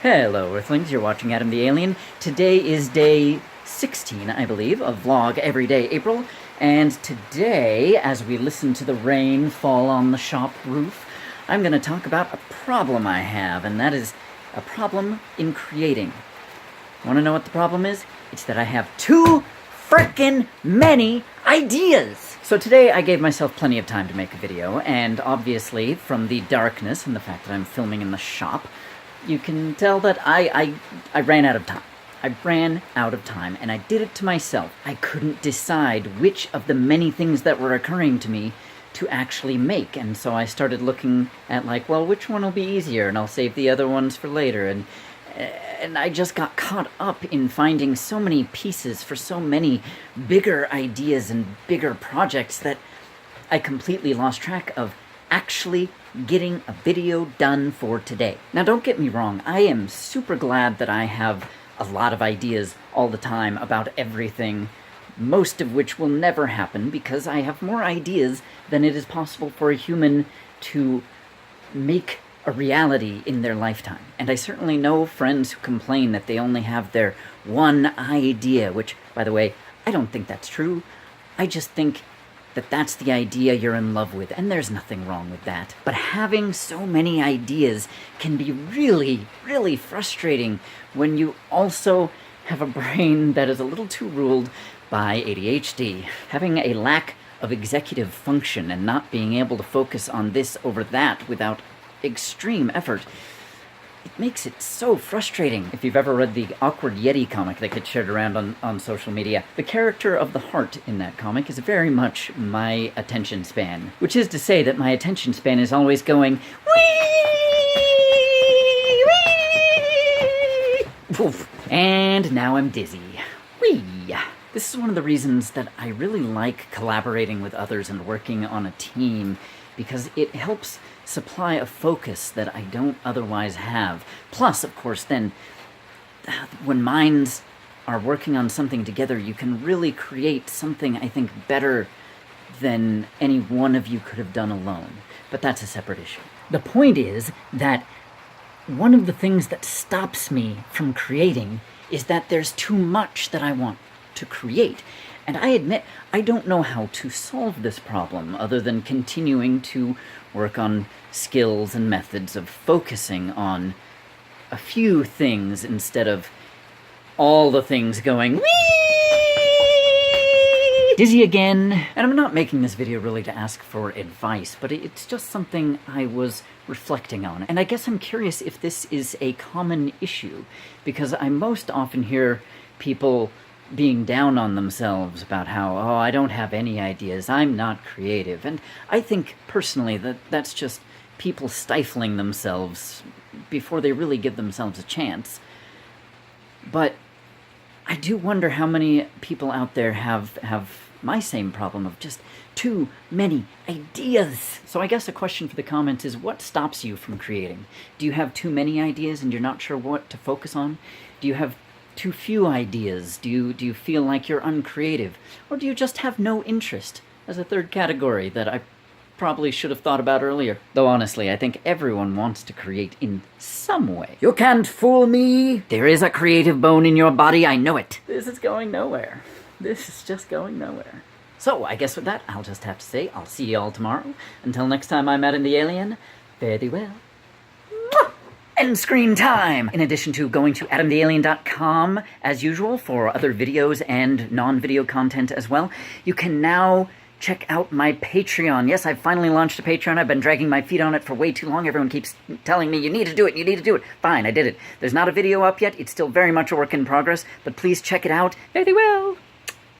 Hello, Earthlings. You're watching Adam the Alien. Today is day 16, I believe, of Vlog Everyday April. And today, as we listen to the rain fall on the shop roof, I'm going to talk about a problem I have, and that is a problem in creating. Want to know what the problem is? It's that I have too frickin' many ideas! So today I gave myself plenty of time to make a video, and obviously, from the darkness and the fact that I'm filming in the shop, you can tell that I ran out of time. I ran out of time, and I did it to myself. I couldn't decide which of the many things that were occurring to me to actually make, and so I started looking at, like, well, which one will be easier, and I'll save the other ones for later, and I just got caught up in finding so many pieces for so many bigger ideas and bigger projects that I completely lost track of actually getting a video done for today. Now, don't get me wrong, I am super glad that I have a lot of ideas all the time about everything, most of which will never happen because I have more ideas than it is possible for a human to make a reality in their lifetime. And I certainly know friends who complain that they only have their one idea, which, by the way, I don't think that's true. I just think that that's the idea you're in love with, and there's nothing wrong with that. But having so many ideas can be really, really frustrating when you also have a brain that is a little too ruled by ADHD. Having a lack of executive function and not being able to focus on this over that without extreme effort, it makes it so frustrating. If you've ever read the Awkward Yeti comic that gets shared around on social media, the character of the heart in that comic is very much my attention span. Which is to say that my attention span is always going, wee, wee, poof, and now I'm dizzy. Wee. This is one of the reasons that I really like collaborating with others and working on a team, because it helps supply a focus that I don't otherwise have. Plus, of course, then, when minds are working on something together, you can really create something, I think, better than any one of you could have done alone. But that's a separate issue. The point is that one of the things that stops me from creating is that there's too much that I want to create. And I admit, I don't know how to solve this problem other than continuing to work on skills and methods of focusing on a few things instead of all the things going, whee! Dizzy again. And I'm not making this video really to ask for advice, but it's just something I was reflecting on. And I guess I'm curious if this is a common issue, because I most often hear people being down on themselves about how, oh, I don't have any ideas, I'm not creative. And I think, personally, that that's just people stifling themselves before they really give themselves a chance. But I do wonder how many people out there have my same problem of just too many ideas. So I guess a question for the comments is, what stops you from creating? Do you have too many ideas and you're not sure what to focus on? Do you have too few ideas? Do you feel like you're uncreative? Or do you just have no interest? As a third category that I probably should have thought about earlier. Though honestly, I think everyone wants to create in some way. You can't fool me! There is a creative bone in your body, I know it! This is going nowhere. This is just going nowhere. So, I guess with that, I'll just have to say, I'll see you all tomorrow. Until next time I'm Adam the Alien, fare thee well. End screen time! In addition to going to adamthealien.com, as usual, for other videos and non-video content as well, you can now check out my Patreon. Yes, I've finally launched a Patreon. I've been dragging my feet on it for way too long. Everyone keeps telling me, you need to do it, you need to do it. Fine, I did it. There's not a video up yet. It's still very much a work in progress, but please check it out. Fare thee well!